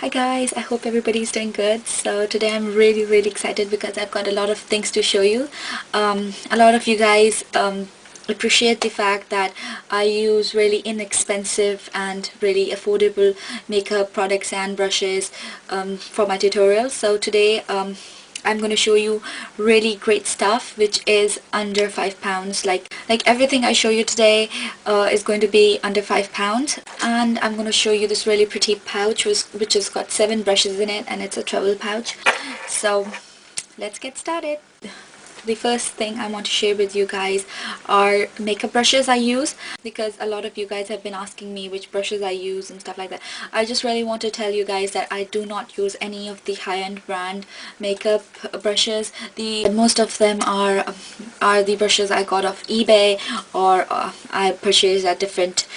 Hi guys, I hope everybody's doing good. So today I'm really excited because I've got a lot of things to show you. A lot of you guys appreciate the fact that I use really inexpensive and really affordable makeup products and brushes for my tutorials. So today I'm going to show you really great stuff which is under £5. Like everything I show you today is going to be under £5, and I'm going to show you this really pretty pouch which has got 7 brushes in it, and it's a travel pouch. So let's get started. The first thing I want to share with you guys are makeup brushes I use, because a lot of you guys have been asking me which brushes I use and stuff like that. I just really want to tell you guys that I do not use any of the high-end brand makeup brushes. Most of them are the brushes I got off eBay or I purchased at different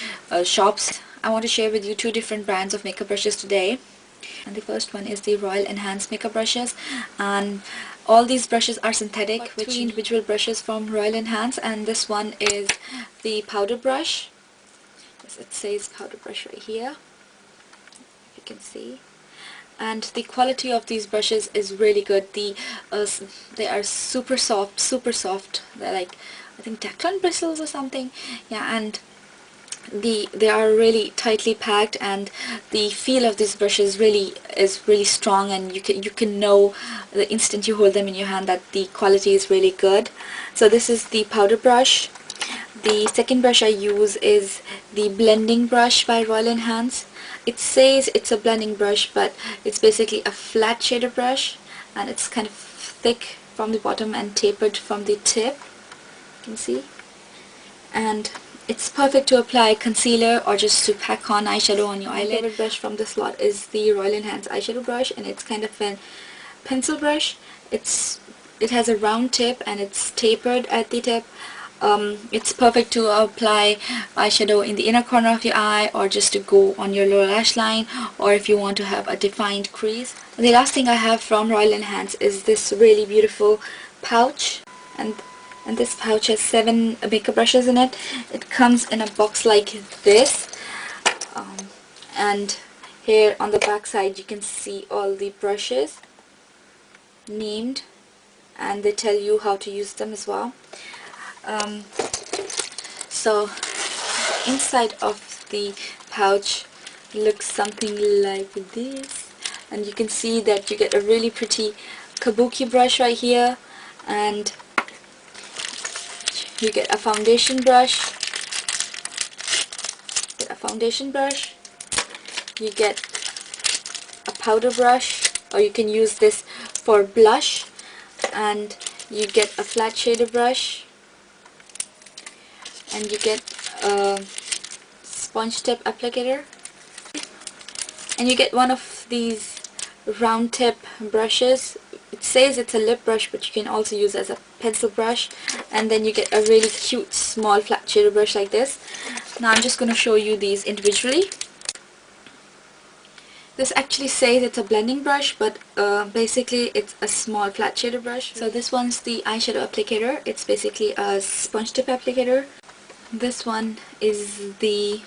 shops. I want to share with you 2 different brands of makeup brushes today. And the first one is the Royal Enhance makeup brushes, and all these brushes are synthetic, which individual brushes from Royal Enhance, and this one is the powder brush. Yes, it says powder brush right here, if you can see. And the quality of these brushes is really good. They are super soft. They're like, I think, Teflon bristles or something. Yeah, and they are really tightly packed, and the feel of these brushes is really strong, and you can know the instant you hold them in your hand that the quality is really good. So this is the powder brush. The second brush I use is the blending brush by Royal Enhance. It says it's a blending brush, but it's basically a flat shader brush, and it's kind of thick from the bottom and tapered from the tip, you can see. And it's perfect to apply concealer or just to pack on eyeshadow on your eyelid. My favorite brush from this lot is the Royal Enhance eyeshadow brush, and it's kind of a pencil brush. It has a round tip and it's tapered at the tip. It's perfect to apply eyeshadow in the inner corner of your eye, or just to go on your lower lash line, or if you want to have a defined crease. The last thing I have from Royal Enhance is this really beautiful pouch, and this pouch has 7 makeup brushes in it. It comes in a box like this, and here on the back side you can see all the brushes named, and they tell you how to use them as well. So inside of the pouch looks something like this, and you can see that you get a really pretty kabuki brush right here, and you get a foundation brush, you get a powder brush, or you can use this for blush, and you get a flat shader brush, and you get a sponge tip applicator, and you get one of these round tip brushes. It says it's a lip brush, but you can also use as a pencil brush, and then you get a really cute small flat shader brush like this. Now I'm just going to show you these individually. This actually says it's a blending brush, but basically it's a small flat shader brush. So this one's the eyeshadow applicator. It's basically a sponge tip applicator. This one is the...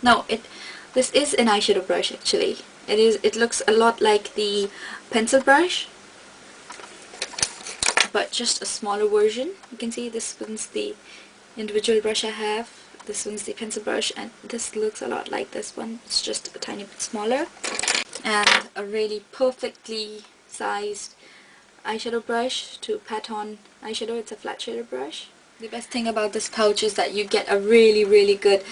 No, this is an eyeshadow brush actually. It looks a lot like the pencil brush, but just a smaller version. You can see this one's the individual brush I have, this one's the pencil brush, and this looks a lot like this one. It's just a tiny bit smaller, and a really perfectly sized eyeshadow brush to pat on eyeshadow. It's a flat shader brush. The best thing about this pouch is that you get a really good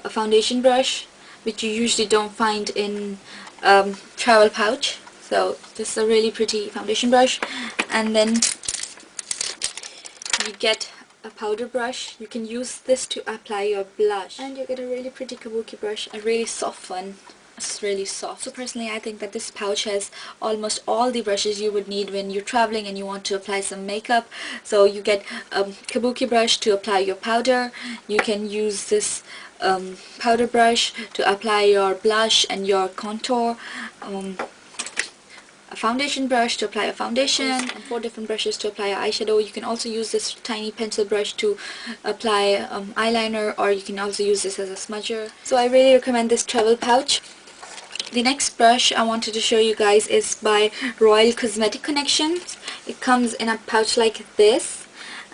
foundation brush, which you usually don't find in travel pouch. So this is a really pretty foundation brush, and then you get a powder brush. You can use this to apply your blush, and you get a really pretty kabuki brush, a really soft one. It's really soft. So personally I think that this pouch has almost all the brushes you would need when you're traveling and you want to apply some makeup. So you get a kabuki brush to apply your powder. You can use this powder brush to apply your blush and your contour, a foundation brush to apply a foundation, and 4 different brushes to apply eyeshadow. You can also use this tiny pencil brush to apply eyeliner, or you can also use this as a smudger. So I really recommend this travel pouch. The next brush I wanted to show you guys is by Royal Cosmetic Connections. It comes in a pouch like this,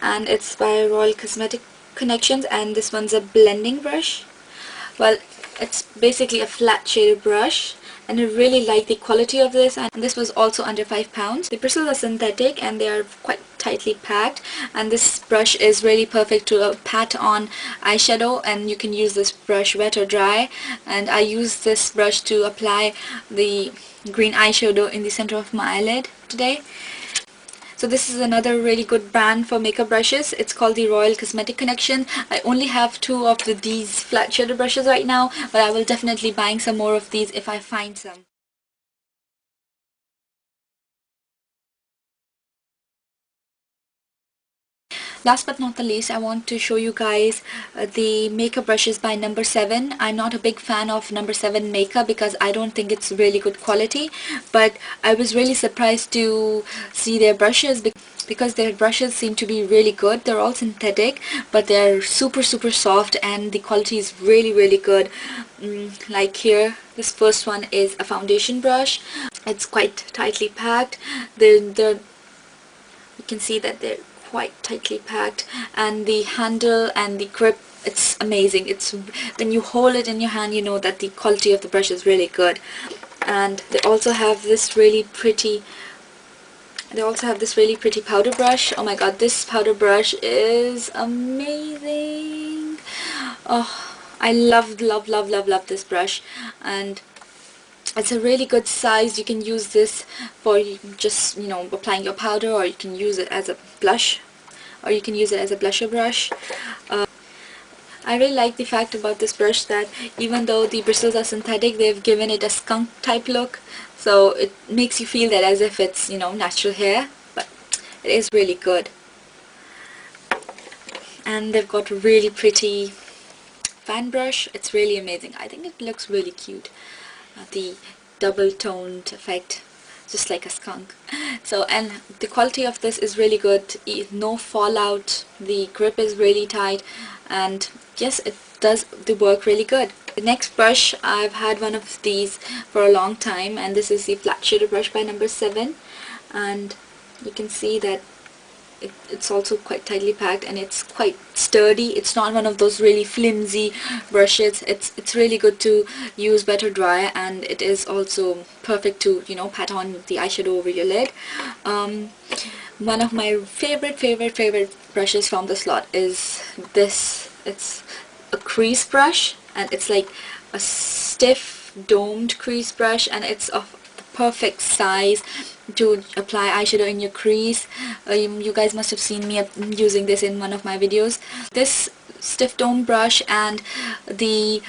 and it's by Royal Cosmetic Connections, and this one's a blending brush. Well, it's basically a flat shaded brush, and I really like the quality of this, and this was also under £5. The bristles are synthetic and they are quite tightly packed, and this brush is really perfect to pat on eyeshadow, and you can use this brush wet or dry, and I use this brush to apply the green eyeshadow in the center of my eyelid today. So this is another really good brand for makeup brushes. It's called the Royal Cosmetic Connection. I only have 2 of these flat shaded brushes right now, but I will definitely buying some more of these if I find some. Last but not the least, I want to show you guys the makeup brushes by Number 7. I'm not a big fan of Number 7 makeup because I don't think it's really good quality, but I was really surprised to see their brushes because their brushes seem to be really good. They're all synthetic, but they're super soft, and the quality is really good. Like here, this first one is a foundation brush. It's quite tightly packed. You can see that they're quite tightly packed, and the handle and the grip, it's amazing. It's when you hold it in your hand, you know that the quality of the brush is really good. And they also have this really pretty powder brush. Oh my god, this powder brush is amazing. Oh, I love this brush, and it's a really good size. You can use this for just, you know, applying your powder, or you can use it as a blush, or you can use it as a blusher brush. I really like the fact about this brush that even though the bristles are synthetic, they've given it a skunk type look, so it makes you feel that as if it's, you know, natural hair, but it is really good. And they've got a really pretty fan brush. It's really amazing. I think it looks really cute. The double toned effect, just like a skunk. So, and the quality of this is really good. No fallout, the grip is really tight, and yes, it does the work really good. The next brush, I've had one of these for a long time, and this is the flat shader brush by Number 7, and you can see that it's also quite tightly packed, and it's quite sturdy. It's not one of those really flimsy brushes. It's really good to use wet or dry, and it is also perfect to, you know, pat on the eyeshadow over your lid. One of my favorite brushes from this lot is this. It's a crease brush, and it's like a stiff domed crease brush, and it's of the perfect size to apply eyeshadow in your crease. You guys must have seen me using this in one of my videos. This stiff dome brush and the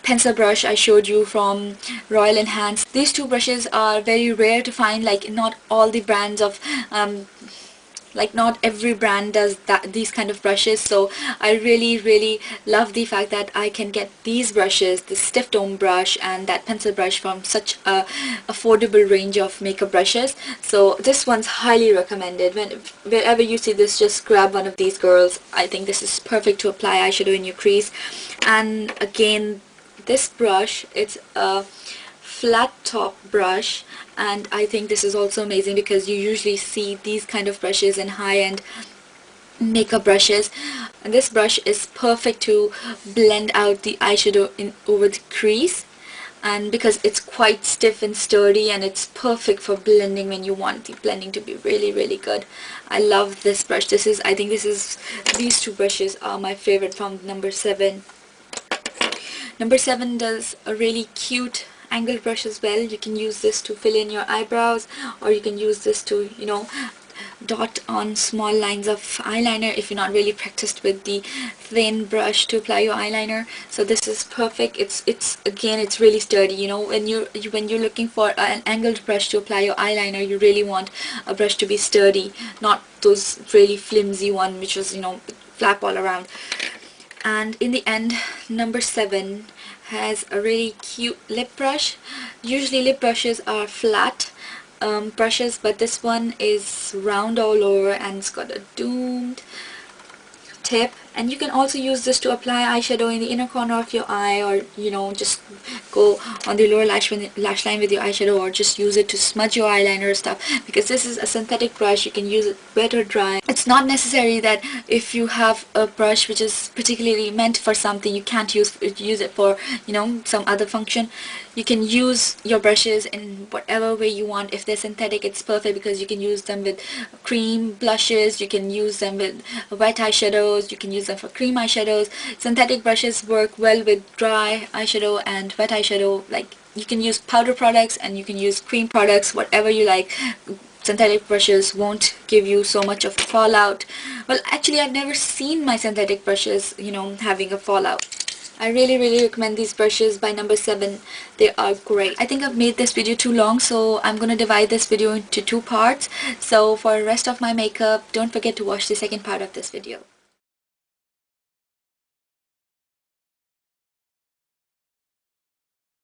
pencil brush I showed you from Royal Enhance, these 2 brushes are very rare to find. Like, not all the brands of like, not every brand does these kind of brushes, so I really love the fact that I can get these brushes, the stiff dome brush and that pencil brush, from such a affordable range of makeup brushes. So this one's highly recommended. Wherever you see this, just grab one of these girls. I think this is perfect to apply eyeshadow in your crease. And again, this brush, it's a flat top brush, and I think this is also amazing because you usually see these kind of brushes in high-end makeup brushes, and this brush is perfect to blend out the eyeshadow over the crease, and because it's quite stiff and sturdy, and it's perfect for blending when you want the blending to be really good. I love this brush. I think these 2 brushes are my favorite from Number 7. Number 7 does a really cute angled brush as well. You can use this to fill in your eyebrows, or you can use this to, you know, dot on small lines of eyeliner if you're not really practiced with the thin brush to apply your eyeliner. So this is perfect. It's really sturdy. You know, when you're looking for an angled brush to apply your eyeliner, you really want a brush to be sturdy, not those really flimsy one which is, you know, flap all around. And in the end, Number 7 has a really cute lip brush. Usually lip brushes are flat brushes, but this one is round all over, and it's got a domed tip, And you can also use this to apply eyeshadow in the inner corner of your eye, or you know, just go on the lower lash line with your eyeshadow, or just use it to smudge your eyeliner stuff. Because this is a synthetic brush, you can use it wet or dry. It's not necessary that if you have a brush which is particularly meant for something, you can't use it for, you know, some other function. You can use your brushes in whatever way you want. If they're synthetic, it's perfect because you can use them with cream blushes, you can use them with wet eyeshadows, you can use them for cream eyeshadows. Synthetic brushes work well with dry eyeshadow and wet eyeshadow. Like, you can use powder products and you can use cream products, whatever you like. Synthetic brushes won't give you so much of fallout. Well, actually, I've never seen my synthetic brushes, you know, having a fallout. I really recommend these brushes by number 7. They are great. I think I've made this video too long, so I'm gonna divide this video into 2 parts. So for the rest of my makeup, don't forget to watch the second part of this video.